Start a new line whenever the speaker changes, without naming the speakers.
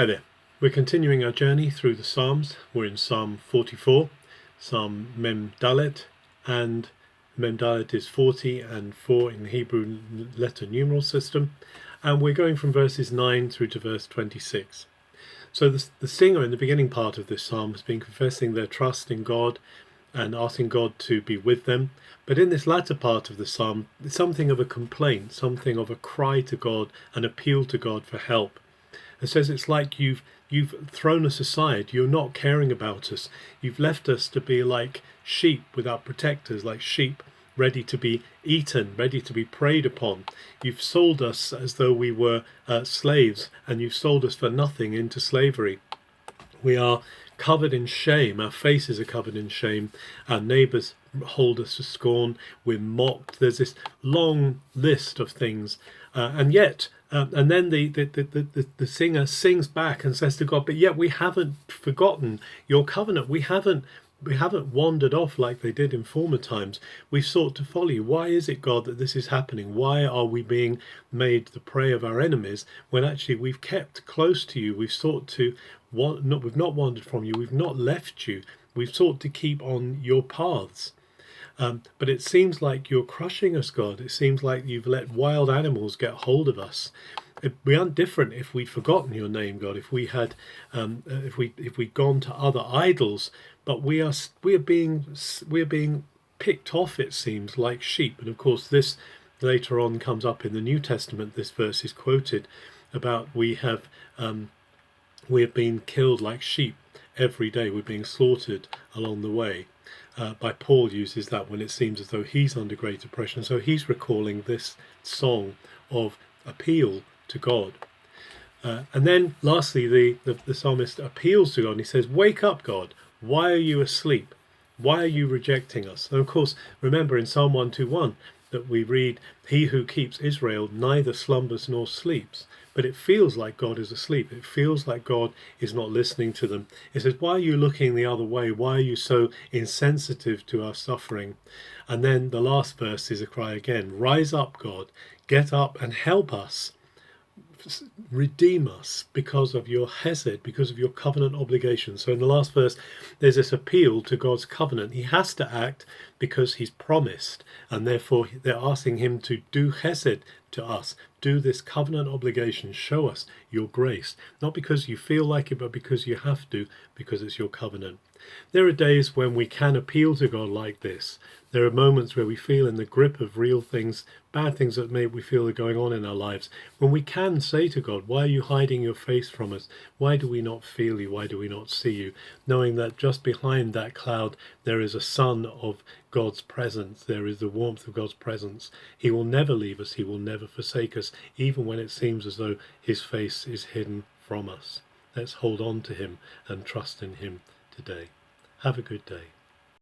Hi there. We're continuing our journey through the Psalms. We're in Psalm 44, Psalm Mem Dalet, and Mem Dalet is 40 and 4 in the Hebrew letter numeral system, and we're going from verses 9 through to verse 26. So the singer in the beginning part of this psalm has been confessing their trust in God and asking God to be with them. But in this latter part of the psalm, it's something of a complaint, something of a cry to God, an appeal to God for help. It says it's like you've thrown us aside. You're not caring about us. You've left us to be like sheep without protectors, like sheep ready to be eaten, ready to be preyed upon. You've sold us as though we were slaves, and you've sold us for nothing into slavery. We are covered in shame. Our faces are covered in shame. Our neighbours hold us to scorn. We're mocked. There's this long list of things, and yet. And then the singer sings back and says to God, but yet we haven't forgotten your covenant. We haven't wandered off like they did in former times. We've sought to follow you. Why is it, God, that this is happening? Why are we being made the prey of our enemies when actually we've kept close to you? We've sought to we've not wandered from you. We've not left you. We've sought to keep on your paths. But it seems like you're crushing us, God. It seems like you've let wild animals get hold of us. We aren't different if we'd forgotten your name, God. If we had, if we'd gone to other idols, but we are being picked off. It seems like sheep. And of course, this later on comes up in the New Testament. This verse is quoted about we have been killed like sheep every day. We're being slaughtered along the way. By Paul uses that when it seems as though he's under great oppression. So he's recalling this song of appeal to God. And then lastly, the psalmist appeals to God and he says, wake up, God. Why are you asleep? Why are you rejecting us? And of course, remember in Psalm 121 that we read, he who keeps Israel neither slumbers nor sleeps. But it feels like God is asleep. It feels like God is not listening to them. It says, why are you looking the other way? Why are you so insensitive to our suffering? And then the last verse is a cry again. Rise up, God. Get up and help us. Redeem us because of your hesed, because of your covenant obligation. So in the last verse, there's this appeal to God's covenant. He has to act because he's promised, and therefore they're asking him to do hesed to us, do this covenant obligation, show us your grace, not because you feel like it, but because you have to, because it's your covenant. There are days when we can appeal to God like this. There are moments where we feel in the grip of real things, bad things that make we feel are going on in our lives, when we can say to God, why are you hiding your face from us? Why do we not feel you? Why do we not see you? Knowing that just behind that cloud there is a sun of God's presence. There is the warmth of God's presence. He will never leave us. He will never forsake us, even when it seems as though his face is hidden from us. Let's hold on to him and trust in him today. Have a good day.